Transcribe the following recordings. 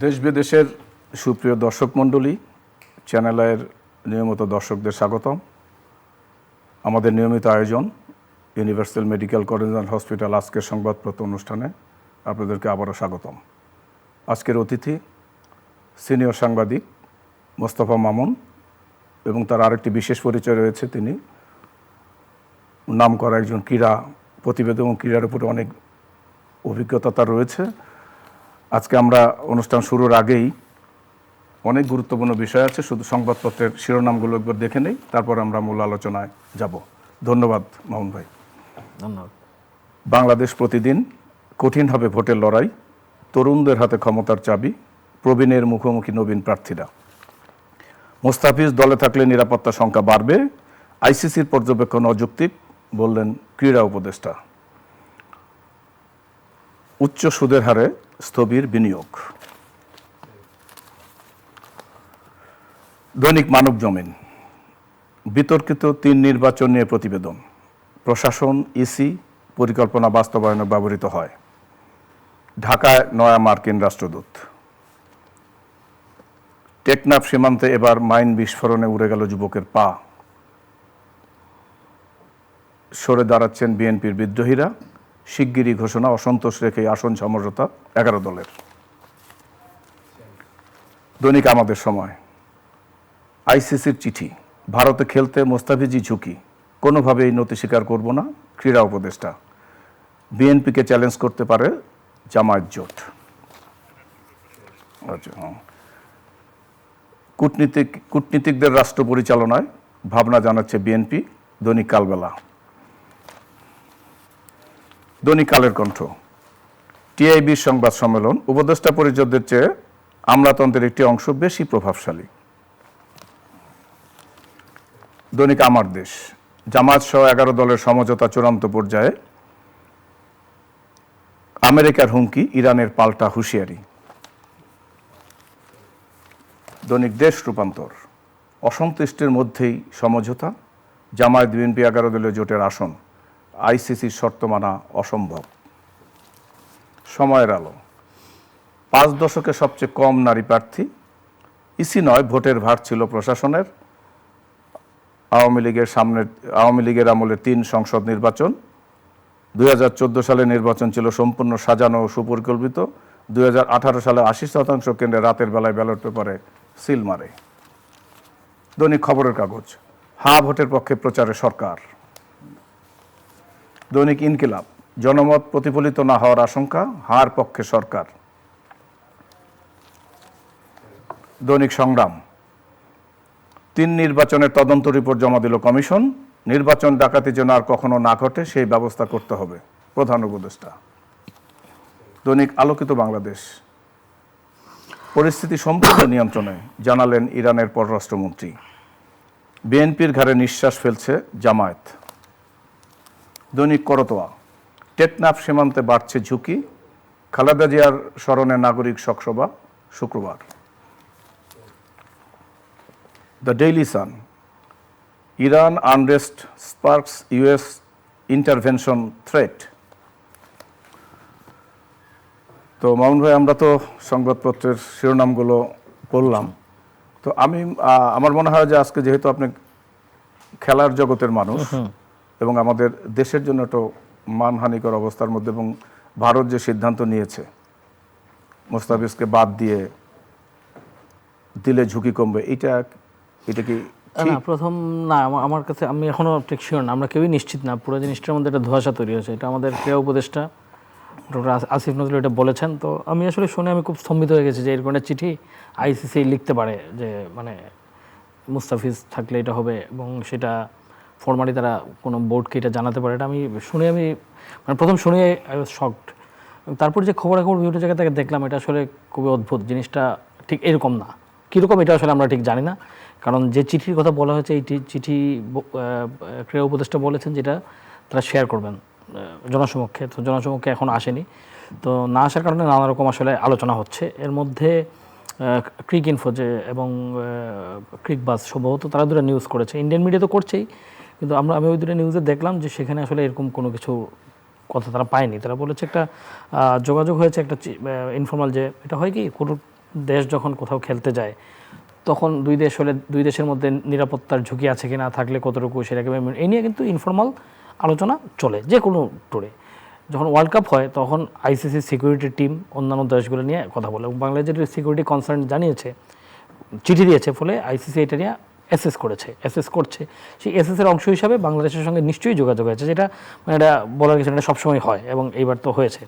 দেশ বিদেশের সুপ্রিয় দর্শক মণ্ডলী, চ্যানেলের নিয়মিত দর্শকদের স্বাগতম। আমাদের নিয়মিত আয়োজন universal medical college and hospital আজকের সংবাদপত্র অনুষ্ঠানে আপনাদেরকে আবারও স্বাগতম। আজকের অতিথি সিনিয়র সাংবাদিক মোস্তফা মামুন, এবং তার আরেকটি বিশেষ পরিচয় রয়েছে, তিনি নামকরা একজন ক্রীড়া প্রতিবেদক এবং ক্রীড়ার উপরে অনেক অভিজ্ঞতা তার রয়েছে। আজকে আমরা অনুষ্ঠান শুরুর আগেই অনেক গুরুত্বপূর্ণ বিষয় আছে, শুধু সংবাদপত্রের শিরোনামগুলো একবার দেখে নেই, তারপর আমরা মূল আলোচনায় যাব। ধন্যবাদ মামুন ভাই। ধন্যবাদ। বাংলাদেশ প্রতিদিন, কঠিন হবে ভোটের লড়াই, তরুণদের হাতে ক্ষমতার চাবি, প্রবীণের মুখোমুখি নবীন প্রার্থীরা। মোস্তাফিজ দলে থাকলে নিরাপত্তা সংখ্যা বাড়বে, আইসিসির পর্যবেক্ষণ অযৌক্তিক বললেন ক্রীড়া উপদেষ্টা। উচ্চ সুদের হারে স্থবির বিনিয়োগ। দৈনিক মানব জমিন, বিতর্কিত 3 নির্বাচন নিয়ে প্রতিবেদন, প্রশাসন ইসি পরিকল্পনা বাস্তবায়নে ব্যবহৃত হয়। ঢাকায় নয়া মার্কিন রাষ্ট্রদূত। টেকনাফ সীমান্তে এবার মাইন বিস্ফোরণে উড়ে গেল যুবকের পা। সরে দাঁড়াচ্ছেন বিএনপির বিদ্রোহীরা, শিগগিরই ঘোষণা অসন্তোষ রেখে আসন সমঝোতা 11 দলের। দৈনিক আমাদের সময়, আইসিসির চিঠি, ভারতে খেলতে মোস্তাফিজই ঝুঁকি, কোনোভাবেই নতি স্বীকার করব না ক্রীড়া উপদেষ্টা। বিএনপিকে চ্যালেঞ্জ করতে পারে জামায়াত জোট। আচ্ছা, কূটনীতিকদের রাষ্ট্র পরিচালনায় ভাবনা জানাচ্ছে বিএনপি। দৈনিক কালবেলা। দৈনিক কালের কণ্ঠ, টিআইবির সংবাদ সম্মেলন, উপদেষ্টা পরিষদের চেয়ে আমলাতন্ত্রের একটি অংশ বেশি প্রভাবশালী। দৈনিক আমার দেশ, জামায়াত সহ 11 দলের সমঝোতা চূড়ান্ত পর্যায়ে, আমেরিকার হুমকি, ইরানের পাল্টা হুঁশিয়ারি। দৈনিক দেশ রূপান্তর, অসন্তুষ্টির মধ্যেই সমঝোতা, জামায়াত বিএনপি 11 দলীয় জোটের আসন, আইসিসির শর্ত মানা অসম্ভব। সময়ের আলো, 5 দশকে সবচেয়ে কম নারী প্রার্থী, ইসি নয় ভোটের ভার ছিল প্রশাসনের। আওয়ামী লীগের আমলে 3 সংসদ নির্বাচন, 2014 সালে নির্বাচন ছিল সম্পূর্ণ সাজানো ও সুপরিকল্পিত। 2018 সালে 80% কেন্দ্রে রাতের বেলায় ব্যালট পেপারে সিল মারে। দৈনিক খবরের কাগজ, ভোটের পক্ষে প্রচারে সরকার। দৈনিক ইনকিলাব, জনমত প্রতিফলিত না হওয়ার আশঙ্কা, হার পক্ষে সরকার। দৈনিক সংগ্রাম, 3 নির্বাচনের তদন্ত রিপোর্ট জমা দিল কমিশন, নির্বাচন ডাকাতি যেন আর কখনো না ঘটে সেই ব্যবস্থা করতে হবে প্রধান উপদেষ্টা। দৈনিক আলোকিত বাংলাদেশ, পরিস্থিতি সম্পূর্ণ নিয়ন্ত্রণে জানালেন ইরানের পররাষ্ট্রমন্ত্রী। বিএনপির ঘাড়ে নিঃশ্বাস ফেলছে জামায়াত। দৈনিক করতোয়া, টেকনাফ সীমান্তে বাড়ছে ঝুঁকি, খালেদা জিয়ার স্মরণে নাগরিক শোকসভা শুক্রবার। The Daily Sun, Iran unrest sparks US intervention threat. তো মামুন ভাই, আমরা তো সংবাদপত্রের শিরোনামগুলো পড়লাম, তো আমার মনে হয় যে আজকে যেহেতু আপনি খেলার জগতের মানুষ এবং আমাদের দেশের জন্য তো মানহানিকর অবস্থার মধ্যে, এবং ভারত যে সিদ্ধান্ত নিয়েছে মোস্তাফিজকে বাদ দিলে ঝুঁকি কমবে, এটা কি না? প্রথম না, আমার কাছে, আমি এখনো ঠিক শিওর না, আমরা কেউই নিশ্চিত না। পুরো জিনিসটার মধ্যে একটা ধোঁয়াশা তৈরি হয়েছে। এটা আমাদের ক্রীড়া উপদেষ্টা ডক্টর আসিফ নজরুল এটা বলেছেন। তো আমি আসলে শুনে আমি খুব স্তম্ভিত হয়ে গেছি যে এরকম একটা চিঠি আইসিসি লিখতে পারে, যে মানে মুস্তাফিজ থাকলে এটা হবে, এবং সেটা ফরমালি তারা কোনো বোর্ডকে এটা জানাতে পারে। এটা আমি প্রথম শুনে আই ওয়াজ শকড। তারপর যে খবরাখবর বিভিন্ন জায়গা থেকে দেখলাম, এটা আসলে খুবই অদ্ভুত। জিনিসটা ঠিক এরকম না, কীরকম এটা আসলে আমরা ঠিক জানি না। কারণ যে চিঠির কথা বলা হয়েছে, এই চিঠি ক্রীড়া উপদেষ্টা বলেছেন যেটা তারা শেয়ার করবেন জনসমক্ষে। তো জনসমক্ষে এখন আসেনি, তো না আসার কারণে নানা রকম আসলে আলোচনা হচ্ছে। এর মধ্যে ক্রিক ইনফো এবং ক্রিক বাস সম্ভবত তারা দুটো নিউজ করেছে, ইন্ডিয়ান মিডিয়া তো করছেই, কিন্তু আমি ওই দুটো নিউজে দেখলাম যে সেখানে আসলে এরকম কোনো কিছু কথা তারা পায়নি। তারা বলেছে একটা যোগাযোগ হয়েছে, একটা ইনফর্মাল, যে এটা হয় কি কোনো দেশ যখন কোথাও খেলতে যায় তখন দুই দেশ হলে দুই দেশের মধ্যে নিরাপত্তার ঝুঁকি আছে কি না, থাকলে কতটুকু, সেটাকে এই নিয়ে কিন্তু ইনফর্মাল আলোচনা চলে যে কোনো ট্যুরে। যখন ওয়ার্ল্ড কাপ হয় তখন আইসিসি সিকিউরিটি টিম অন্যান্য দেশগুলো নিয়ে কথা বলে এবং বাংলাদেশের সিকিউরিটি কনসার্ন জানিয়েছে, চিঠি দিয়েছে, ফলে আইসিসি এটা নিয়ে অ্যাসেস করছে। সেই অ্যাসেসের অংশ হিসাবে বাংলাদেশের সঙ্গে নিশ্চয়ই যোগাযোগ হয়েছে, যেটা মানে এটা বলার কিছু এটা সবসময় হয় এবং এইবার তো হয়েছে।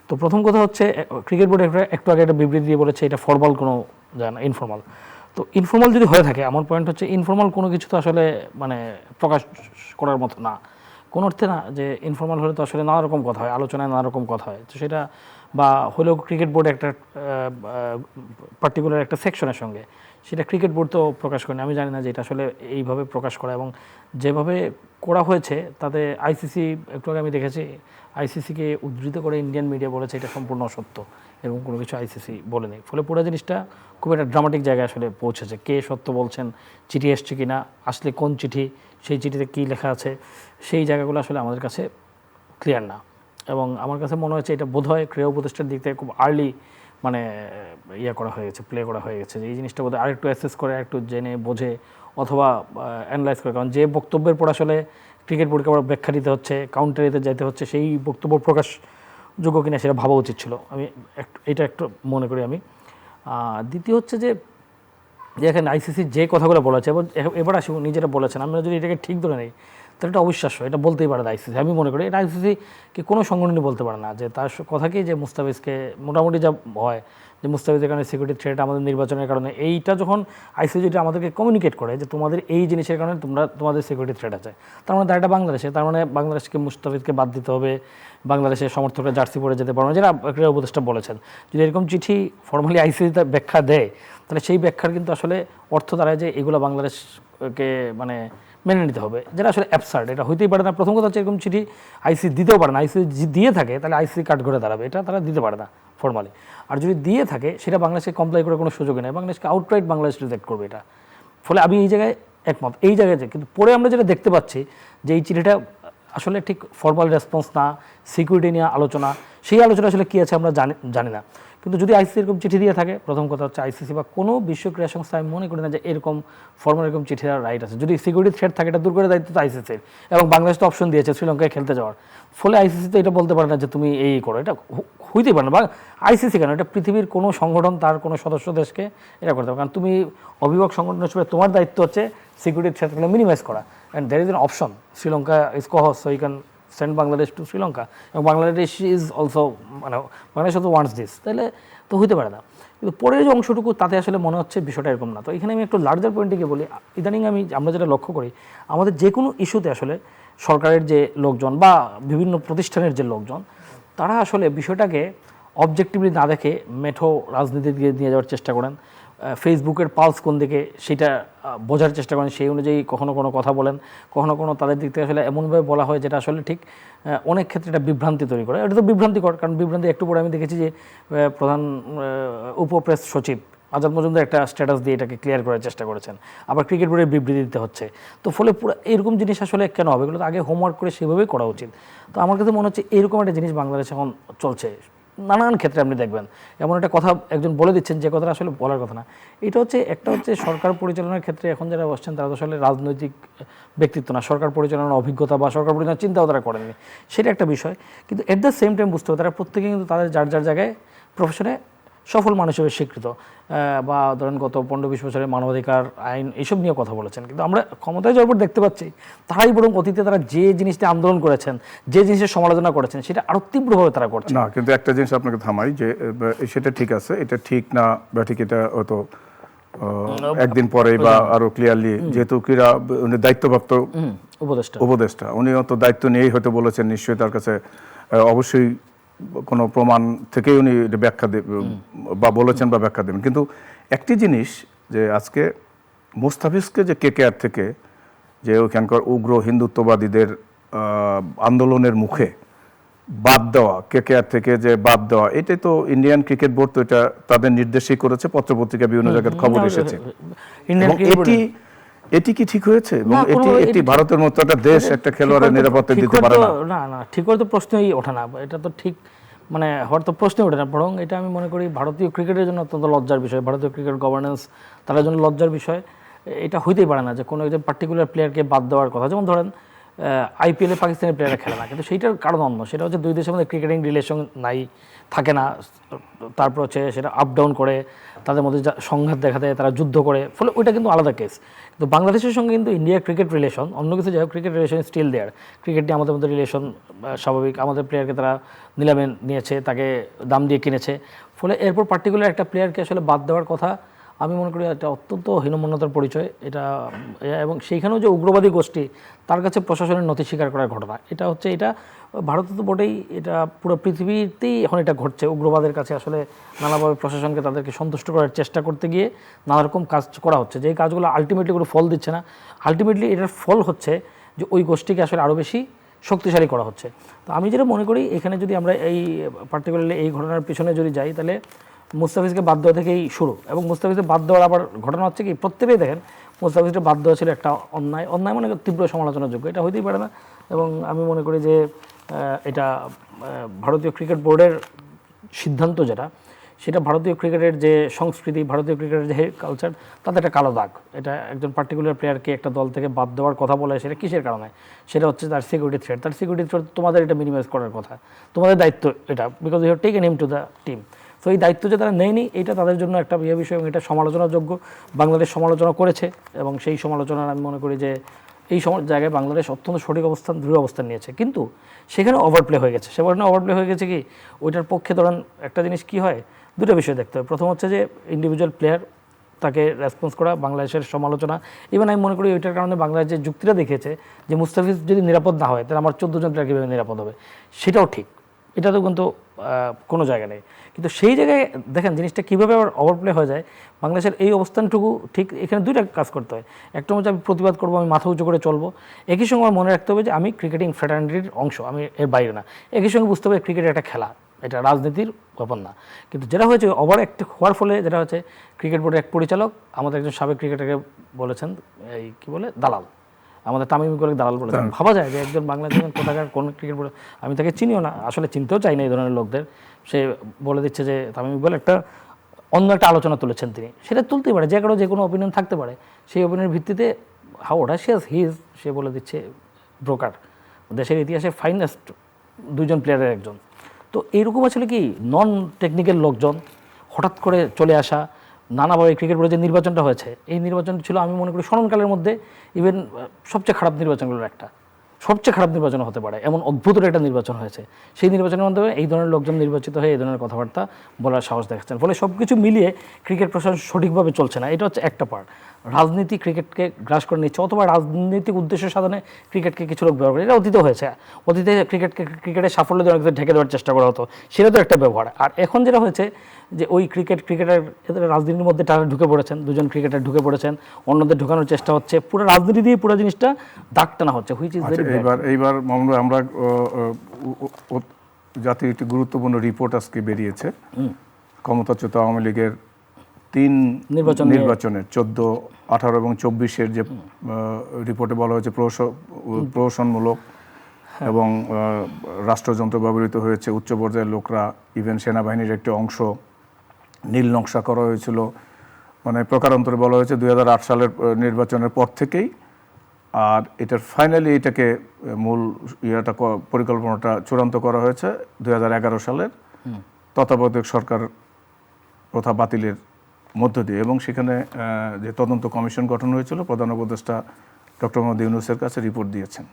তো প্রথম কথা হচ্ছে ক্রিকেট বোর্ড একটু আগে একটা বিবৃতি দিয়ে বলেছে এটা ফরমাল কোনো যায় না, ইনফর্মাল। তো ইনফর্মাল যদি হয়ে থাকে, আমার পয়েন্ট হচ্ছে ইনফর্মাল কোনো কিছু তো আসলে মানে প্রকাশ করার মতো না, কোনো অর্থে না। যে ইনফর্মাল হলে তো আসলে নানা রকম কথা হয়, আলোচনায় নানা রকম কথা হয়, তো সেটা বা হলেও ক্রিকেট বোর্ড একটা পার্টিকুলার একটা সেকশনের সঙ্গে সেটা ক্রিকেট বোর্ড তো প্রকাশ করেনি। আমি জানি না যে এটা আসলে এইভাবে প্রকাশ করা, এবং যেভাবে করা হয়েছে তাতে আইসিসি, একটু আগে আমি দেখেছি আইসিসিকে উদ্ধৃত করে ইন্ডিয়ান মিডিয়া বলেছে এটা সম্পূর্ণ অসত্য, এরকম কোনো কিছু আইসিসি বলেনি। ফলে পুরো জিনিসটা খুব একটা ড্রামাটিক জায়গায় আসলে পৌঁছেছে। কে সত্য বলছেন, চিঠি এসছে কি না, আসলে কোন চিঠি, সেই চিঠিতে কী লেখা আছে, সেই জায়গাগুলো আসলে আমাদের কাছে ক্লিয়ার না। এবং আমার কাছে মনে হচ্ছে এটা বোধহয় ক্রীড়া উপদেষ্টার দিক থেকে খুব আর্লি মানে করা হয়ে গেছে, প্লে করা হয়ে গেছে, যে এই জিনিসটা বোধহয় আরেকটু অ্যাসেস করে, আরেকটু জেনে বোঝে অথবা অ্যানালাইজ করে। কারণ যে বক্তব্যের পর আসলে ক্রিকেট বোর্ডকে আবার ব্যাখ্যা দিতে হচ্ছে, কাউন্টার দিতে যেতে হচ্ছে, সেই বক্তব্য প্রকাশযোগ্য কিনা সেটা ভাবা উচিত ছিল, আমি এটা একটু মনে করি আমি। দ্বিতীয় হচ্ছে যে এখানে আইসিসি যে কথাগুলো বলেছে, এবং এবার আসি নিজেরা বলেছেন, আমরা যদি এটাকে ঠিক ধরে নেই তাহলে এটা অবিশ্বাস্য, এটা বলতেই পারে না আইসিসি। আমি মনে করি এটা আইসিসিকে কোনো সংগঠনই বলতে পারে না, যে তার কথা কি যে মুস্তাফিজকে মোটামুটি যা হয় যে মুস্তাফিজের কারণে সিকিউরিটি থ্রেট, আমাদের নির্বাচনের কারণে, এইটা যখন আইসিসি যেটা আমাদেরকে কমিউনিকেট করে যে তোমাদের এই জিনিসের কারণে তোমাদের সিকিউরিটি থ্রেট আছে, তার মানে এটা বাংলাদেশে, তার মানে বাংলাদেশকে মুস্তাফিজকে বাদ দিতে হবে, বাংলাদেশের সমর্থকরা জার্সি পরে যেতে পারবে না, যেটা ক্রীড়া উপদেষ্টা বলেছেন। যদি এরকম চিঠি ফর্মালি আইসিসি ব্যাখ্যা দেয় তাহলে সেই ব্যাখ্যার কিন্তু আসলে অর্থ দাঁড়ায় যে এগুলো বাংলাদেশকে মানে মেনে নিতে হবে, যেটা আসলে অ্যাবসার্ড, এটা হইতেই পারে না। প্রথম কথা হচ্ছে এরকম চিঠি আইসিসি দিতেও পারে না, আইসিসি দিয়ে থাকে তাহলে আইসিসি কাট করে দাঁড়াবে, এটা তারা দিতে পারে না ফর্মালি। আর যদি দিয়ে থাকে সেটা বাংলাদেশকে কমপ্লাই করার কোনো সুযোগই নেই, বাংলাদেশকে আউটরাইট বাংলাদেশ রিজেক্ট করবে এটা। ফলে আমি এই জায়গায় একমত, এই জায়গায় যে কিন্তু পরে আমরা যেটা দেখতে পাচ্ছি যে এই চিঠিটা আসলে ঠিক ফর্মাল রেসপন্স না, সিকিউরিটি নিয়ে আলোচনা, সেই আলোচনা আসলে কী আছে আমরা জানি না। কিন্তু যদি আইসিসি এরকম চিঠি দিয়ে থাকে, প্রথম কথা হচ্ছে আইসিসি বা কোনো বিশ্ব ক্রীড়া সংস্থা আমি মনে করি না যে এরকম ফর্মাল এরকম চিঠি দেওয়ার রাইট আছে। যদি সিকিউরিটি থ্রেট থাকে এটা দূর করে দায়িত্ব তো আইসিসির, এবং বাংলাদেশ তো অপশন দিয়েছে শ্রীলঙ্কায় খেলতে যাওয়ার। ফলে আইসিসি তো এটা বলতে পারে না যে তুমি এই করো, এটা হইতেই পারে না। বা আইসিসি কেন, এটা পৃথিবীর কোনো সংগঠন তার কোনো সদস্য দেশকে এটা করতে পারে, কারণ তুমি অভিভাবক সংগঠন হিসেবে তোমার দায়িত্ব হচ্ছে সিকিউরিটি থ্রেটগুলো মিনিমাইজ করা, and there is an option. Sri Lanka is chaos, so you can send Bangladesh to Sri Lanka, এবং বাংলাদেশ ইজ অলসো মানে বাংলাদেশ তো ওয়ান্টস দিস, তাহলে তো হইতে পারে না। কিন্তু পরের যে অংশটুকু তাতে আসলে মনে হচ্ছে বিষয়টা এরকম না। তো এখানে আমি একটু লার্জার পয়েন্টে গিয়ে বলি, ইদানিং আমরা যেটা লক্ষ্য করি আমাদের যে কোনো ইস্যুতে আসলে সরকারের যে লোকজন বা বিভিন্ন প্রতিষ্ঠানের যে লোকজন, তারা আসলে বিষয়টাকে অবজেক্টিভলি না দেখে মেঠো রাজনীতির দিকে নিয়ে যাওয়ার চেষ্টা করেন। ফেসবুকের পালস কোন দিকে সেটা বোঝার চেষ্টা করেন, সেই অনুযায়ী কখনো কোনো কথা বলেন, কখনো তাদের দিক থেকে আসলে এমনভাবে বলা হয় যেটা আসলে ঠিক অনেক ক্ষেত্রে এটা বিভ্রান্তি তৈরি করে। এটা তো বিভ্রান্তিকর, কারণ বিভ্রান্তি একটু পরে আমি দেখেছি যে প্রধান উপপ্রেস সচিব আজাদ মজুমদার একটা স্ট্যাটাস দিয়ে এটাকে ক্লিয়ার করার চেষ্টা করেছেন, আবার ক্রিকেট বোর্ডের বিবৃতি দিতে হচ্ছে। তো ফলে পুরো এরকম জিনিস আসলে কেন হবে, এগুলো তো আগে হোমওয়ার্ক করে সেভাবেই করা উচিত। তো আমার কাছে মনে হচ্ছে এরকম একটা জিনিস বাংলাদেশে এখন চলছে নানান ক্ষেত্রে। আপনি দেখবেন এমন একটা কথা একজন বলে দিচ্ছেন যে কথাটা আসলে বলার কথা না। এটা হচ্ছে একটা হচ্ছে সরকার পরিচালনার ক্ষেত্রে এখন যারা বসছেন তারা তো আসলে রাজনৈতিক ব্যক্তিত্ব না, সরকার পরিচালনার অভিজ্ঞতা বা সরকার পরিচালনার চিন্তাও তারা করেননি, সেটা একটা বিষয়। কিন্তু এট দ্য সেম টাইম বুঝতে হবে তারা প্রত্যেকে কিন্তু তাদের যার জায়গায় প্রফেশনে সফল মানুষ হিসেবে স্বীকৃত, বা ধরেন গত 15-20 বছরের মানবাধিকার আইন এইসব নিয়ে কথা বলেছেন। কিন্তু আমরা ক্ষমতায় যাওয়ার পর দেখতে পাচ্ছি তারাই বরং অতীতে তারা যে জিনিসটা আন্দোলন করেছেন, যে জিনিসের সমালোচনা করেছেন, সেটা আরও তীব্রভাবে তারা করছে না। কিন্তু একটা জিনিস আপনাকে থামাই, যে সেটা ঠিক আছে, এটা ঠিক না বা ঠিক, এটা হয়তো একদিন পরে বা আরো ক্লিয়ারলি, যেহেতু ক্রীড়া উনি দায়িত্বপ্রাপ্ত উপদেষ্টা, উনি তো দায়িত্ব নিয়েই হয়তো বলেছেন, নিশ্চয়ই তার কাছে অবশ্যই কোনো প্রমাণ থেকেই উনি ব্যাখ্যা বা বলেছেন বা ব্যাখ্যা দেবেন। কিন্তু একটি জিনিস, যে আজকে মুস্তাফিজকে যে কেকেআর থেকে যে ওইখানকার উগ্র হিন্দুত্ববাদীদের আন্দোলনের মুখে বাদ দেওয়া, কেকেআর থেকে যে বাদ দেওয়া, এটাই তো ইন্ডিয়ান ক্রিকেট বোর্ড তো এটা তাদের নির্দেশেই করেছে, পত্রপত্রিকা বিভিন্ন জায়গায় খবর এসেছে। এটি কি ঠিক হয়েছে? এবং এটি ভারতের মতো একটা দেশ একটা খেলোয়াড়ের নিরাপত্তা দিতে পারে না? না, ঠিক করে তো প্রশ্নই ওঠে না। এটা তো ঠিক মানে হওয়ার তো প্রশ্নই ওঠে না, বরং এটা আমি মনে করি ভারতীয় ক্রিকেটের জন্য অত্যন্ত লজ্জার বিষয়, ভারতীয় ক্রিকেট গভর্নেন্স তার জন্য লজ্জার বিষয়। এটা হইতেই পারে না যে কোনো একজন পার্টিকুলার প্লেয়ারকে বাদ দেওয়ার কথা। যেমন ধরেন আইপিএলে পাকিস্তানি প্লেয়াররা খেলে না, কিন্তু সেইটার কারণ অন্য, সেটা হচ্ছে দুই দেশের মধ্যে ক্রিকেটিং রিলেশন নাই, থাকে না, তারপর হচ্ছে সেটা আপ ডাউন করে, তাদের মধ্যে সংঘাত দেখা দেয়, তারা যুদ্ধ করে, ফলে ওইটা কিন্তু আলাদা কেস। কিন্তু বাংলাদেশের সঙ্গে কিন্তু ইন্ডিয়ার ক্রিকেট রিলেশন অন্য কিছু, যাই হোক cricket relation still there, cricket নিয়ে আমাদের মধ্যে রিলেশন স্বাভাবিক, আমাদের প্লেয়ারকে তারা নিলামে নিয়েছে, তাকে দাম দিয়ে কিনেছে, ফলে এরপর পার্টিকুলার একটা প্লেয়ারকে আসলে বাদ দেওয়ার কথা আমি মনে করি এটা অত্যন্ত হীনমন্যতার পরিচয় এটা। এবং সেইখানেও যে উগ্রবাদী গোষ্ঠী, তার কাছে প্রশাসনের নথি স্বীকার করার ঘটনা, এটা হচ্ছে এটা ভারতে তো বটেই, এটা পুরো পৃথিবীতেই এখন এটা ঘটছে। উগ্রবাদের কাছে আসলে নানাভাবে প্রশাসনকে তাদেরকে সন্তুষ্ট করার চেষ্টা করতে গিয়ে নানা রকম কাজ করা হচ্ছে, যে কাজগুলো আলটিমেটলি কোনো ফল দিচ্ছে না। আলটিমেটলি এটার ফল হচ্ছে যে ওই গোষ্ঠীকে আসলে আরও বেশি শক্তিশালী করা হচ্ছে। তো আমি যেটা মনে করি এখানে যদি আমরা এই পার্টিকুলারলি এই ঘটনার পিছনে যদি যাই, তাহলে মুস্তাফিজকে বাদ দেওয়া থেকেই শুরু। এবং মুস্তাফিজকে বাদ দেওয়ার আবার ঘটনা হচ্ছে কি, প্রত্যেকেই দেখেন মুস্তাফিজকে বাদ দেওয়া ছিল একটা অন্যায়, অন্যায় মানে তীব্র সমালোচনার যোগ্য, এটা হইতেই পারে না। এবং আমি মনে করি যে এটা ভারতীয় ক্রিকেট বোর্ডের সিদ্ধান্ত যেটা, সেটা ভারতীয় ক্রিকেটের যে সংস্কৃতি, ভারতীয় ক্রিকেটের যে কালচার, তাতে একটা কালো দাগ। এটা একজন পার্টিকুলার প্লেয়ারকে একটা দল থেকে বাদ দেওয়ার কথা বলে, সেটা কিসের কারণে? সেটা হচ্ছে তার সিকিউরিটি থ্রেট। তার সিকিউরিটি থ্রেট তোমাদের এটা মিনিমাইজ করার কথা, তোমাদের দায়িত্ব এটা, because you have taken him to the team. So এই দায়িত্ব যে তারা নেয়নি, এটা তাদের জন্য একটা বিষয়, এবং এটা সমালোচনার যোগ্য। বাংলাদেশ সমালোচনা করেছে, এবং সেই সমালোচনার আমি মনে করি যে এই জায়গায় বাংলাদেশ অত্যন্ত সঠিক অবস্থান, দৃঢ় অবস্থান নিয়েছে। কিন্তু সেখানে ওভারপ্লে হয়ে গেছে। সেখানে ওভারপ্লে হয়ে গেছে কি, ওইটার পক্ষে ধরেন একটা জিনিস কি হয়, দুটো বিষয় দেখতে হয়। প্রথম হচ্ছে যে ইন্ডিভিজুয়াল প্লেয়ার, তাকে রেসপন্স করা, বাংলাদেশের সমালোচনা। ইভেন আমি মনে করি ওইটার কারণে বাংলাদেশ যে যুক্তিটা দেখেছে যে মুস্তাফিজ যদি নিরাপদ না হয়, তাহলে আমার 14 জন প্লেয়ার কীভাবে নিরাপদ হবে, সেটাও ঠিক, এটা তো কিন্তু কোনো জায়গা নেই। কিন্তু সেই জায়গায় দেখেন জিনিসটা কীভাবে আবার ওভারপ্লে হয়ে যায়। বাংলাদেশের এই অবস্থানটুকু ঠিক, এখানে দুইটা কাজ করতে হয়। একটা হচ্ছে আমি প্রতিবাদ করবো, আমি মাথা উঁচু করে চলবো, একই সঙ্গে আমার মনে রাখতে হবে যে আমি ক্রিকেটিং ফ্র্যাটার্নিটির অংশ, আমি এর বাইরে না। একই সঙ্গে বুঝতে হবে ক্রিকেট একটা খেলা, এটা রাজনীতির ব্যাপার না। কিন্তু যেটা হয়েছে ওভার অ্যাক্ট হওয়ার ফলে যেটা হচ্ছে, ক্রিকেট বোর্ডের এক পরিচালক আমাদের একজন সাবেক ক্রিকেটারকে বলেছেন এই কী বলে দালাল, আমাদের তামিম ইকবালকে দালাল বলেছেন। ভাবা যায় যে একজন বাংলাদেশের কোথাকার কোন ক্রিকেট বোর্ডে, আমি তাকে চিনিও না, আসলে চিনতেও চাই না এই ধরনের লোকদের, সে বলে দিচ্ছে যে তামিম ইকবাল একটা অন্য একটা আলোচনা তুলেছেন তিনি, সেটা তুলতেই পারে, যে কোনো অপিনিয়ন থাকতে পারে, সেই অপিনিয়নের ভিত্তিতে হাউ অডাসিয়াস হি ইজ, সে বলে দিচ্ছে ব্রোকার, দেশের ইতিহাসে ফাইনেস্ট 2 জন প্লেয়ারের একজন। তো এইরকম আসলে কি নন টেকনিক্যাল লোকজন হঠাৎ করে চলে আসা, নানাভাবে ক্রিকেট বোর্ডে যে নির্বাচনটা হয়েছে, এই নির্বাচনটা ছিল আমি মনে করি স্মরণকালের মধ্যে ইভেন সবচেয়ে খারাপ নির্বাচনগুলোর একটা, সবচেয়ে খারাপ নির্বাচন হতে পারে, এমন অদ্ভুত একটা নির্বাচন হয়েছে। সেই নির্বাচনের মাধ্যমে এই ধরনের লোকজন নির্বাচিত হয়ে এই ধরনের কথাবার্তা বলার সাহস দেখাচ্ছেন, ফলে সব কিছু মিলিয়ে ক্রিকেট প্রশাসন সঠিকভাবে চলছে না। এটা হচ্ছে একটা পার্ট। রাজনীতি ক্রিকেটকে গ্রাস করে নিচ্ছে, অথবা রাজনৈতিক উদ্দেশ্য সাধনে ক্রিকেটকে কিছু লোক ব্যবহার করে, এটা অতীতে হয়েছে। অতীতে ক্রিকেটের সাফল্য দিয়ে অনেক ঢেকে দেওয়ার চেষ্টা করা হতো, সেটা তো একটা ব্যবহার। আর এখন যেটা হয়েছে যে ওই ক্রিকেটার এদের রাজনীতির মধ্যে তারা ঢুকে পড়েছেন, 2 জন ক্রিকেটার ঢুকে পড়েছেন, অন্যদের ঢোকানোর চেষ্টা হচ্ছে, পুরো রাজনীতি দিয়ে পুরো জিনিসটা দাগ টানা হচ্ছে, হুইচ ইজ ভেরি ব্যাড। এইবার আমরা জাতীয় একটি গুরুত্বপূর্ণ রিপোর্ট আজকে বেরিয়েছে, ক্ষমতাচ্যুত আওয়ামী লীগের 3 নির্বাচনের 14, 18 এবং 24-এর যে রিপোর্টে বলা হয়েছে প্রহসনমূলক এবং রাষ্ট্রযন্ত্র ব্যবহৃত হয়েছে, উচ্চ পর্যায়ের লোকরা, ইভেন সেনাবাহিনীর একটি অংশ নীল নকশা করা হয়েছিল। মানে প্রকারান্তরে বলা হয়েছে 2008 সালের নির্বাচনের পর থেকেই, আর এটার ফাইনালি এটাকে মূল পরিকল্পনাটা চূড়ান্ত করা হয়েছে 2011 সালের তত্ত্বাবধায়ক সরকার প্রথা বাতিলের মধ্য দিয়ে। এবং সেখানে যে তদন্ত কমিশন গঠন হয়েছিল, প্রধান উপদেষ্টা ডক্টর মোহাম্মদ ইউনূসের কাছে রিপোর্ট দিয়েছেন।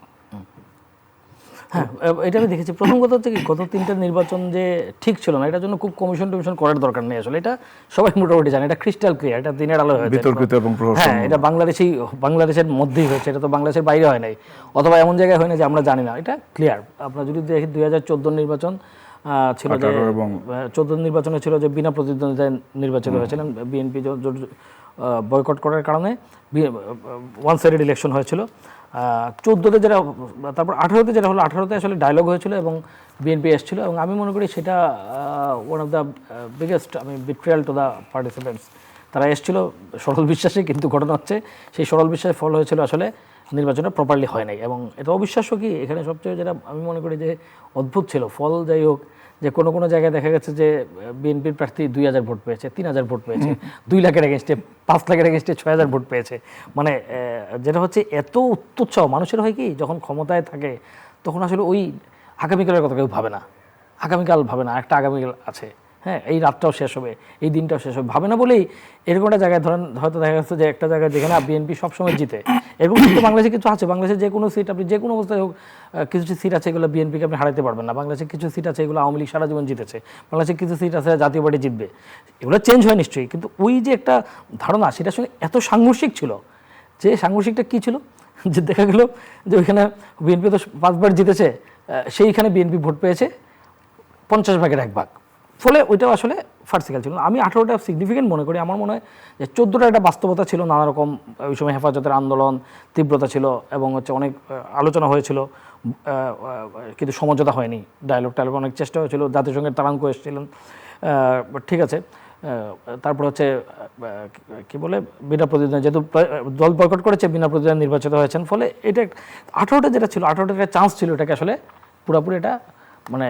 হ্যাঁ, এটা আমি দেখেছি। প্রথম কথা হচ্ছে কি, গত 3টা নির্বাচন যে ঠিক ছিল না, এটার জন্য খুব কমিশন করার দরকার নেই আসলে, এটা সবাই মোটামুটি জানে, এটা ক্রিস্টাল ক্লিয়ার, এটা দিনের আলো হয়েছে, বিতর্কিত এবং হ্যাঁ, এটা বাংলাদেশের মধ্যেই হয়েছে, এটা তো বাংলাদেশের বাইরে হয় নাই, অথবা এমন জায়গায় হয় না যে আমরা জানি না, এটা ক্লিয়ার। আপনারা যদি দেখি 2014 নির্বাচন ছিল যে 14 নির্বাচনে ছিল যে বিনা প্রতিদ্বন্দ্বিতায় নির্বাচিত হয়েছিলেন, বিএনপি বয়কট করার কারণে ওয়ান সাইডেড ইলেকশন হয়েছিল। 14তে যেটা, তারপর 18তে যেটা হলো, 18তে আসলে ডায়লগ হয়েছিল এবং বিএনপি এসেছিল, এবং আমি মনে করি সেটা one of the biggest betrayal to the participants. তারা এসেছিল সরল বিশ্বাসে, কিন্তু ঘটনা হচ্ছে সেই সরল বিশ্বাসের ফল হয়েছিল আসলে নির্বাচনটা প্রপারলি হয় নাই। এবং এটা অবিশ্বাস্য কি, এখানে সবচেয়ে যেটা আমি মনে করি যে অদ্ভুত ছিল, ফল যাই হোক, যে কোনো কোনো জায়গায় দেখা গেছে যে বিএনপির প্রার্থী 2000 ভোট পেয়েছে, 3000 ভোট পেয়েছে, 2 লাখের এগেনস্টে, 5 লাখের এগেনস্টে 6000 ভোট পেয়েছে। মানে যেটা হচ্ছে এত উচ্চোৎসাহ মানুষের হয় কি, যখন ক্ষমতায় থাকে তখন আসলে ওই আগামীকালের কথা কেউ ভাবে না, আগামীকাল ভাবে না, একটা আগামীকাল আছে, হ্যাঁ এই রাতটাও শেষ হবে, এই দিনটাও শেষ হবে, ভাবে না বলেই এরকম একটা জায়গায় ধরেন হয়তো দেখা যাচ্ছে যে একটা জায়গায় যেখানে বিএনপি সবসময় জিতে, এরকম কিন্তু বাংলাদেশে কিছু আছে, বাংলাদেশে যে কোনো সিট আপনি যে কোনো অবস্থায় হোক, কিছু সিট আছে এগুলো বিএনপিকে আপনি হারাতে পারবেন না, বাংলাদেশে কিছু সিট আছে এগুলো আওয়ামী লীগ সারা জীবন জিতেছে, বাংলাদেশে কিছু সিট আছে জাতীয় পার্টি জিতবে, এগুলো চেঞ্জ হয় নিশ্চয়ই, কিন্তু ওই যে একটা ধারণা সেটার সঙ্গে এত সাংঘর্ষিক ছিল, যে সাংঘর্ষিকটা কী ছিল, যে দেখা গেল যে ওইখানে বিএনপি তো 5 বার জিতেছে, সেইখানে বিএনপি ভোট পেয়েছে 50 ভাগের 1 ভাগ, ফলে ওইটাও আসলে ফার্সিক্যাল ছিল না। আমি 18টা সিগনিফিকেন্ট মনে করি, আমার মনে হয় যে 14টা একটা বাস্তবতা ছিল, নানা রকম ওই সময় হেফাজতের আন্দোলন তীব্রতা ছিল এবং হচ্ছে অনেক আলোচনা হয়েছিল, কিন্তু সমঝোতা হয়নি, ডায়লগ অনেক চেষ্টা হয়েছিল, জাতিসংঘের তারাঙ্ক এসেছিলেন, ঠিক আছে, তারপর হচ্ছে কি বলে বিনা প্রতিদ্বন্দ্বী, যেহেতু দল বয়কট করেছে, বিনা প্রতিদ্বন্দ্বী নির্বাচিত হয়েছেন, ফলে এটা 18টা যেটা ছিল, 18টা একটা চান্স ছিল এটাকে আসলে পুরোপুরি এটা মানে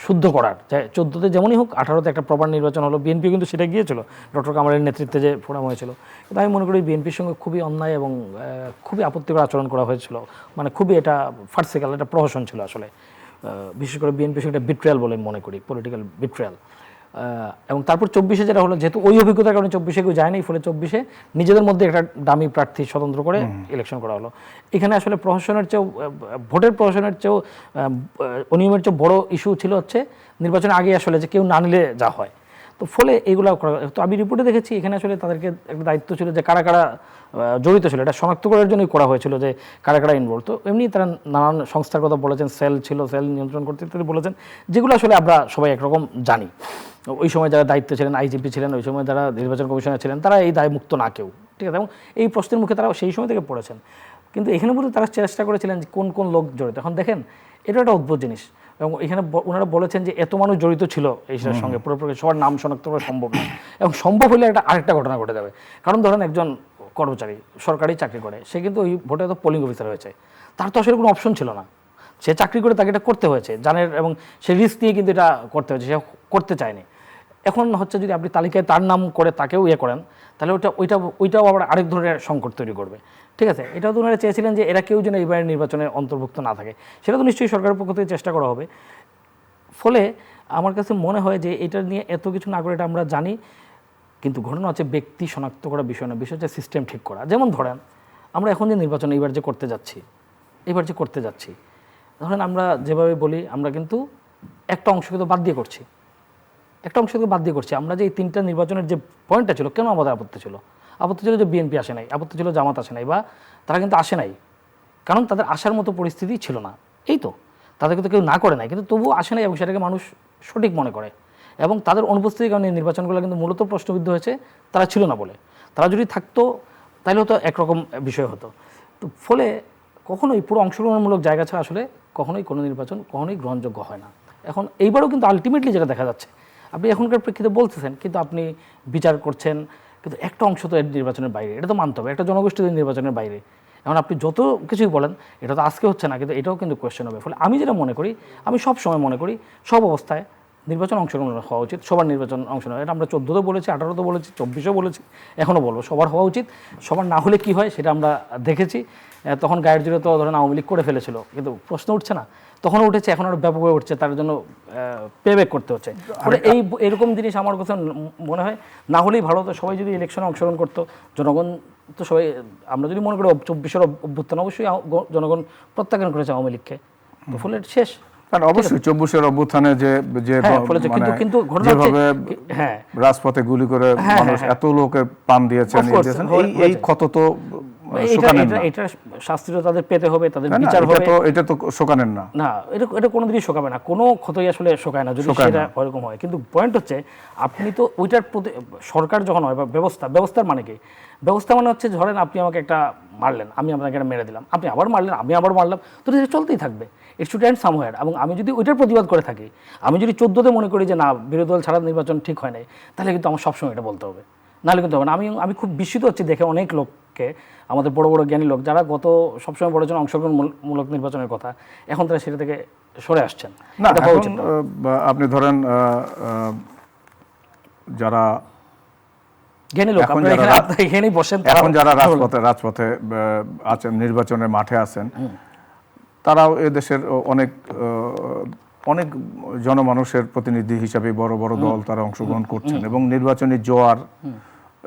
শুদ্ধ করার, যে 14তে যেমনই হোক 18তে একটা প্রপার নির্বাচন হলো, বিএনপি কিন্তু সেটা গিয়েছিল, ডক্টর কামালের নেতৃত্বে যে ফোরাম হয়েছিল, কিন্তু আমি মনে করি বিএনপির সঙ্গে খুবই অন্যায় এবং খুবই আপত্তিকর আচরণ করা হয়েছিল, মানে খুবই এটা ফার্সিক্যাল, এটা প্রহসন ছিল আসলে, বিশেষ করে বিএনপির সঙ্গে এটা বিট্রেয়াল বলে মনে করি, পলিটিক্যাল বিট্রেয়াল। এবং তারপর 24-এ যেটা হলো, যেহেতু ওই অভিজ্ঞতার কারণে 24-এ কেউ যায়নি, ফলে 24-এ নিজেদের মধ্যে একটা দামি প্রার্থী স্বতন্ত্র করে ইলেকশন করা হলো। এখানে আসলে প্রহসনের চেয়েও, ভোটের প্রহসনের চেয়েও, অনিয়মের চেয়েও বড় ইস্যু ছিল হচ্ছে নির্বাচনের আগে আসলে যে কেউ না নিলে যা হয়, তো ফলে এগুলো করা। তো আমি রিপোর্টে দেখেছি এখানে আসলে তাদেরকে একটা দায়িত্ব ছিল যে কারা কারা জড়িত ছিল, এটা শনাক্ত করার জন্যই করা হয়েছিল যে কারা কারা ইনভলভ। তো এমনি তারা নানান সংস্থার কথা বলেছেন, সেল ছিল, সেল নিয়ন্ত্রণ করতে ইত্যাদি বলেছেন, যেগুলো আসলে আমরা সবাই একরকম জানি। ওই সময় যারা দায়িত্বে ছিলেন, আইজিপি ছিলেন, ওই সময় যারা নির্বাচন কমিশনার ছিলেন, তারা এই দায়মুক্ত না কেউ, ঠিক আছে, এবং এই প্রশ্নের মুখে তারা সেই সময় থেকে পড়েছেন। কিন্তু এখানে বলতে তারা চেষ্টা করেছিলেন যে কোন কোন লোক জড়িত। এখন দেখেন এটা একটা অদ্ভুত জিনিস, এবং এখানে ওনারা বলেছেন যে এত মানুষ জড়িত ছিল এইটার সঙ্গে, পুরোপুরি সবার নাম শনাক্ত করা সম্ভব না, এবং সম্ভব হলে একটা আরেকটা ঘটনা ঘটে যাবে। কারণ ধরেন একজন কর্মচারী সরকারি চাকরি করে, সে কিন্তু ওই ভোটে তো পোলিং অফিসার হয়েছে, তার তো আসলে কোনো অপশন ছিল না, সে চাকরি করে তাকে এটা করতে হয়েছে জানেন, এবং সে রিস্ক নিয়ে কিন্তু এটা করতে হয়েছে, সে করতে চায়নি। এখন হচ্ছে যদি আপনি তালিকায় তার নাম করে তাকেও করেন, তাহলে ওইটাও আবার আরেক ধরনের সংকট তৈরি করবে, ঠিক আছে। এটাও তো ওনারা চেয়েছিলেন যে এরা কেউ যেন এবারের নির্বাচনে অন্তর্ভুক্ত না থাকে, সেটা তো নিশ্চয়ই সরকারের পক্ষ থেকে চেষ্টা করা হবে। ফলে আমার কাছে মনে হয় যে এটা নিয়ে এত কিছু না করে এটা আমরা জানি, কিন্তু ঘটনা হচ্ছে ব্যক্তি শনাক্ত করা বিষয় না, বিষয় হচ্ছে সিস্টেম ঠিক করা। যেমন ধরেন আমরা এখন যে নির্বাচন এবার যে করতে যাচ্ছি, ধরেন আমরা যেভাবে বলি, আমরা কিন্তু একটা অংশকে তো বাদ দিয়ে করছি, আমরা যে এই 3টা নির্বাচনের যে পয়েন্টটা ছিল, কেন আমাদের আপত্তি ছিল যে বিএনপি আসে নাই, আপত্তি ছিল জামাত আসে নাই, বা তারা কিন্তু আসে নাই, কারণ তাদের আসার মতো পরিস্থিতি ছিল না, এই তো, তাদেরকে তো কেউ না করে নাই, কিন্তু তবুও আসে নাই, এবং সেটাকে মানুষ সঠিক মনে করে, এবং তাদের অনুপস্থিতির কারণে নির্বাচনগুলো কিন্তু মূলত প্রশ্নবিদ্ধ হয়েছে, তারা ছিল না বলে। তারা যদি থাকতো তাহলে হয়তো একরকম বিষয় হতো। তো ফলে কখনোই পুরো অংশগ্রহণমূলক জায়গা ছাড়া আসলে কখনোই কোনো নির্বাচন কখনোই গ্রহণযোগ্য হয় না। এখন এইবারও কিন্তু আলটিমেটলি যেটা দেখা যাচ্ছে, আপনি এখনকার প্রেক্ষিতে বলতেছেন, কিন্তু আপনি বিচার করছেন, কিন্তু একটা অংশ তো এর নির্বাচনের বাইরে, এটা তো মানতে হবে, একটা জনগোষ্ঠী নির্বাচনের বাইরে। এখন আপনি যত কিছুই বলেন, এটা তো আজকে হচ্ছে না, কিন্তু এটাও কিন্তু কোয়েশ্চেন হবে। ফলে আমি যেটা মনে করি, আমি সব সময় মনে করি সব অবস্থায় নির্বাচন অংশগ্রহণ হওয়া উচিত, সবার নির্বাচন অংশগ্রহণ। এটা আমরা 14তেও বলেছি, 18তেও বলেছি, 24এও বলেছি, এখনও বলবো, সবার হওয়া উচিত। সবার না হলে কি হয় সেটা আমরা দেখেছি, তখন গায়ের জোরে তো ধরেন আওয়ামী লীগ করে ফেলেছিল, কিন্তু প্রশ্ন উঠছে না, তখনও উঠেছে, এখন আরও ব্যাপকভাবে উঠছে, তার জন্য পেব্যাক করতে হচ্ছে। ফলে এরকম জিনিস আমার কাছে মনে হয় না হলেই ভালো হতো, সবাই যদি ইলেকশনে অংশগ্রহণ করতো, জনগণ তো সবাই, আমরা যদি মনে করি 24-এর অভ্যুত্থান, অবশ্যই জনগণ প্রত্যাখ্যান করেছে আওয়ামী লীগকে, তো ফলে শেষ। কারণ অবশ্যই 24-এর অভ্যুত্থানে যেভাবে রাজপথে গুলি করে মানুষ এত লোকের প্রাণ দিয়েছেন, এই ক্ষত তো এটা শাস্তি তো তাদের পেতে হবে, তাদের বিচার হবে, এটা তো শোকানের না, এটা কোনোদিনই শোকাবে না, কোনো ক্ষতই আসলে শোকায় না যদি সেটা ওরকম হয়। কিন্তু পয়েন্ট হচ্ছে, আপনি তো ওইটার প্রতি সরকার যখন হয় বা ব্যবস্থার মানে কি, ব্যবস্থা মানে হচ্ছে ধরেন আপনি আমাকে একটা মারলেন, আমি আপনাকে একটা মেরে দিলাম, আপনি আবার মারলেন, আমি আবার মারলাম, তো এটা চলতেই থাকবে, ইট শুড এন্ড সামওয়্যার। এবং আমি যদি ওইটার প্রতিবাদ করে থাকি, আমি যদি 14তে মনে করি যে না বিরোধী দল ছাড়া নির্বাচন ঠিক হয় নাই, তাহলে কিন্তু আমার সবসময় এটা বলতে হবে, নাহলে কিন্তু হবে না। আমি খুব বিস্মিত হচ্ছি দেখে অনেক লোককে পক্ষে আমাদের বড় বড় জ্ঞানী লোক যারা গত সবসময় বলেছেন অংশগ্রহণমূলক নির্বাচনের কথা, এখন তারা সেটা থেকে সরে আসছেন। না, এটা হওয়া এখন উচিত না। আপনি ধরেন যারা জ্ঞানী লোক, এখন আপনারা যারা এখানেই বসেন, এখন যারা রাজপথে আছেন, নির্বাচনের মাঠে আছেন, তারাও এদেশের অনেক জনমানুষের প্রতিনিধি হিসাবে বড় বড় দল তারা অংশগ্রহণ করছেন এবং নির্বাচনী জোয়ার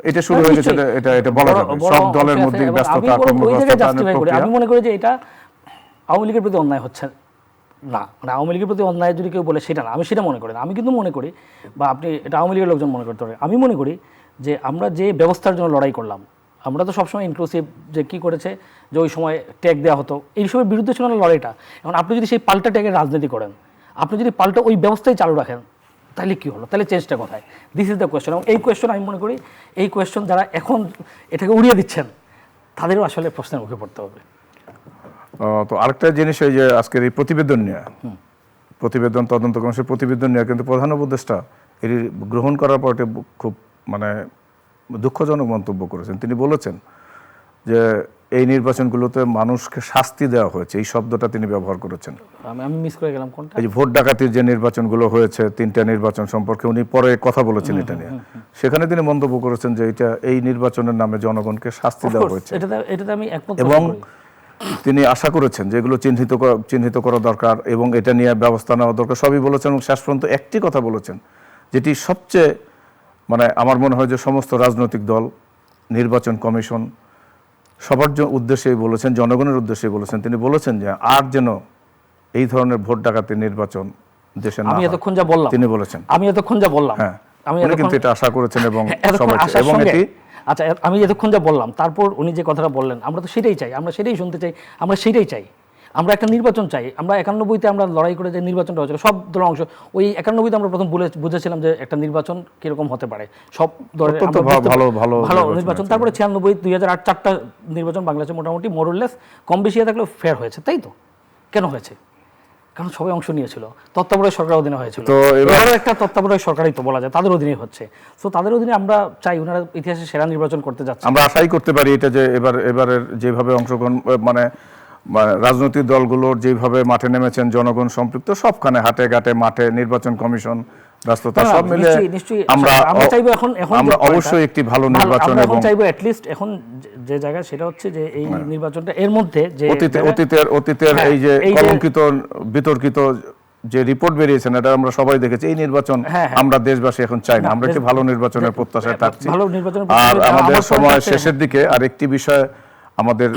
এটা শুরু হয়ে গেছে, এটা বলা যাবে। সব দলের মধ্যে ব্যস্ততা, কর্মব্যস্ততার প্রক্রিয়া। আমি মনে করি যে এটা আওয়ামী লীগের প্রতি অন্যায় হচ্ছে না, মানে আওয়ামী লীগের প্রতি অন্যায় যদি কেউ বলে সেটা না, আমি সেটা মনে করি না। আমি কিন্তু মনে করি, বা আপনি এটা আওয়ামী লীগের লোকজন মনে করতে পারে, আমি মনে করি যে আমরা যে ব্যবস্থার জন্য লড়াই করলাম, আমরা তো সবসময় ইনক্লুসিভ, যে কী করেছে যে ওই সময় ট্যাগ দেওয়া হতো, এই সবের বিরুদ্ধে ছিল না লড়াইটা। এখন আপনি যদি সেই পাল্টা ট্যাগের রাজনীতি করেন, আপনি যদি পাল্টা ওই ব্যবস্থায় চালু রাখেন, তাহলে কী হলো? তাহলে চেঞ্জটা কোথায়? This is the question. এবং এই কোয়েশ্চেন আমি মনে করি, এই কোয়েশ্চেন যারা এখন এটাকে উড়িয়ে দিচ্ছেন তাদেরও আসলে প্রশ্নের মুখে পড়তে হবে। তো আরেকটা জিনিস, এই যে আজকের এই প্রতিবেদন নিয়ে, প্রতিবেদন, তদন্ত কমিশনের প্রতিবেদন নিয়ে কিন্তু প্রধান উপদেষ্টা এটি গ্রহণ করার পর খুব মানে দুঃখজনক মন্তব্য করেছেন। তিনি বলেছেন যে এই নির্বাচনগুলোতে মানুষকে শাস্তি দেওয়া হয়েছে, এই শব্দটা তিনি ব্যবহার করেছেন। আমি মিস করে গেলাম কোনটা? এই যে ভোট ডাকাতির যে নির্বাচনগুলো হয়েছে, 3টা নির্বাচন সম্পর্কে উনি পরে কথা বলেছেন এটা নিয়ে। সেখানে তিনি মন্তব্য করেছেন যে এই নির্বাচনের নামে জনগণকে শাস্তি দেওয়া হয়েছে, এটাতে আমি একমত। এবং তিনি আশা করেছেন যে এগুলো চিহ্নিত করা দরকার এবং এটা নিয়ে ব্যবস্থা নেওয়া দরকার, সবই বলেছেন। এবং শেষ পর্যন্ত একটি কথা বলেছেন, যেটি সবচেয়ে মানে আমার মনে হয় যে সমস্ত রাজনৈতিক দল, নির্বাচন কমিশন সবার উদ্দেশ্যেই বলেছেন, জনগণের উদ্দেশ্যেই বলেছেন। তিনি বলেছেন যে আর যেন এই ধরনের ভোট ডাকাতির নির্বাচন দেশে না হয়। আমি এতক্ষণ যা বললাম, তিনি বলেছেন, আমি এতক্ষণ যা বললাম, হ্যাঁ, উনি কিন্তু এটা আশা করেছেন এবং সবাই, এবং এটি আচ্ছা, আমি এতক্ষণ যা বললাম, তারপর উনি যে কথাটা বললেন, আমরা তো সেটাই চাই, আমরা সেটাই শুনতে চাই, আমরা সেটাই চাই। আমরা একটা নির্বাচন চাই। আমরা 91-তে আমরা লড়াই করে যে নির্বাচনটা হয়েছিল, সব দলের অংশ, ওই 91-তে আমরা প্রথম বুঝেছিলাম যে একটা নির্বাচন কিরকম হতে পারে, সব দলের ভালো নির্বাচন। তারপরে 96, 2008, 4টা নির্বাচন বাংলাদেশে মোটামুটি মোরলেস কম বেশি থাকলেও ফেয়ার হয়েছে, তাই তো? কেন হয়েছে? কারণ সবাই অংশ নিয়েছিল, তত্ত্বাবধায়ক সরকার অধীনে হয়েছিল। তো এবারও একটা তত্ত্বাবধায়ক সরকারই তো বলা যায়, তাদের অধীনেই হচ্ছে। তো তাদের অধীনে আমরা চাই ওনারা ইতিহাসে সেরা নির্বাচন করতে যাচ্ছে। আমরা আশাই করতে পারি এটা, যে এবারের যেভাবে অংশগ্রহণ, মানে রাজনৈতিক দলগুলোর যেভাবে মাঠে নেমেছেন, জনগণ সম্পৃক্ত, সবখানে হাটে ঘাটে মাঠে, নির্বাচন কমিশন ব্যস্ততা, সব মিলে আমরা চাইবো এখন আমরা অবশ্যই একটি ভালো নির্বাচন, এবং চাইবো অ্যাটলিস্ট এখন যে জায়গা সেটা হচ্ছে যে এই নির্বাচনটা এর মধ্যে যে অতীতের এই যে কলঙ্কিত বিতর্কিত যে রিপোর্ট বেরিয়েছে, এটা আমরা সবাই দেখেছি। এই নির্বাচন আমরা দেশবাসী এখন চাই না, আমরা একটি ভালো নির্বাচনের প্রত্যাশায় থাকছি। আর আমাদের সময় শেষের দিকে আরেকটি বিষয়, আমাদের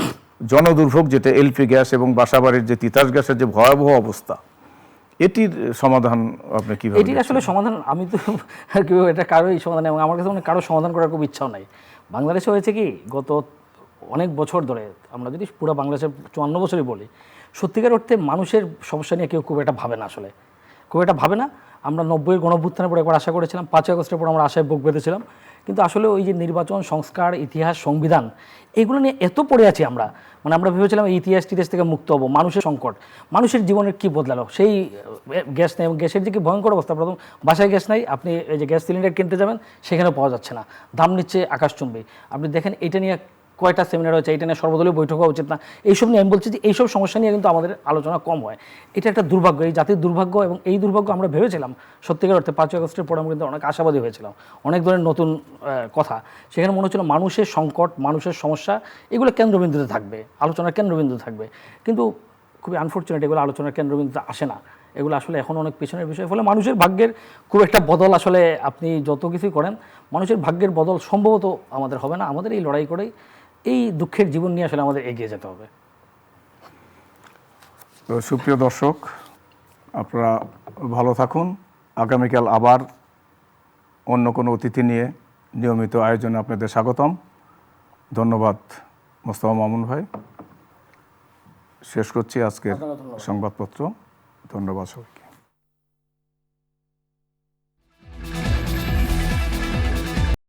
জনদুর্ভোগ যেটা এলপি গ্যাস এবং বাসাবাড়ির যে তিতাস গ্যাসের যে ভয়াবহ অবস্থা, এটির সমাধান আপনি কিভাবে? এটির আসলে সমাধান আমি তো কিভাবে, এটা কারোই সমাধান, এবং আমার কাছে কারো সমাধান করার খুব ইচ্ছাও নাই। বাংলাদেশে হয়েছে কি, গত অনেক বছর ধরে, আমরা যদি পুরো বাংলাদেশের 54 বছরই বলি, সত্যিকার অর্থে মানুষের সমস্যা নিয়ে কেউ খুব একটা ভাবে না, আসলে খুব একটা ভাবে না। আমরা 90-এর গণঅভ্যুত্থানের পর একবার আশা করেছিলাম, 5ই আগস্টের পর আমরা আশায় বুক বেঁধেছিলাম, কিন্তু আসলে ওই যে নির্বাচন, সংস্কার, ইতিহাস, সংবিধান, এগুলো নিয়ে এত পড়ে আছি আমরা, মানে আমরা ভেবেছিলাম এই ইতিহাস থেকে মুক্ত হবো। মানুষের সংকট, মানুষের জীবনের কি বদলালো, সেই গ্যাস নেই, এবং গ্যাসের যে কি ভয়ঙ্কর অবস্থা। প্রথম বাসায় গ্যাস নাই, আপনি এই যে গ্যাস সিলিন্ডার কিনতে যাবেন সেখানেও পাওয়া যাচ্ছে না, দাম নিচ্ছে আকাশচুম্বী। আপনি দেখেন এটা নিয়ে কয়টা সেমিনার হয়েছে, এটা নিয়ে সর্বদলীয় বৈঠক হওয়া উচিত না, এইসব নিয়ে আমি বলছি যে এইসব সমস্যা নিয়ে কিন্তু আমাদের আলোচনা কম হয়। এটা একটা দুর্ভাগ্য, এই জাতির দুর্ভাগ্য। এবং এই দুর্ভাগ্য আমরা ভেবেছিলাম সত্যিকার অর্থে 5ই আগস্টের পর আমরা কিন্তু অনেক আশাবাদী হয়েছিলাম, অনেক ধরনের নতুন কথা। সেখানে মনে হচ্ছিল মানুষের সংকট, মানুষের সমস্যা, এগুলো কেন্দ্রবিন্দুতে থাকবে, আলোচনার কেন্দ্রবিন্দুতে থাকবে। কিন্তু খুবই আনফর্চুনেট, এগুলো আলোচনার কেন্দ্রবিন্দুতে আসে না, এগুলো আসলে এখন অনেক পেছনের বিষয়। ফলে মানুষের ভাগ্যের খুব একটা বদল, আসলে আপনি যত কিছুই করেন, মানুষের ভাগ্যের বদল সম্ভবত আমাদের হবে না। আমাদের এই লড়াই করেই, এই দুঃখের জীবন নিয়ে আসলে আমাদের এগিয়ে যেতে হবে। তো সুপ্রিয় দর্শক, আপনারা ভালো থাকুন। আগামীকাল আবার অন্য কোনো অতিথি নিয়ে নিয়মিত আয়োজনে আপনাদের স্বাগতম। ধন্যবাদ মোস্তফা মামুন ভাই। শেষ করছি আজকের সংবাদপত্র। ধন্যবাদ সবাইকে।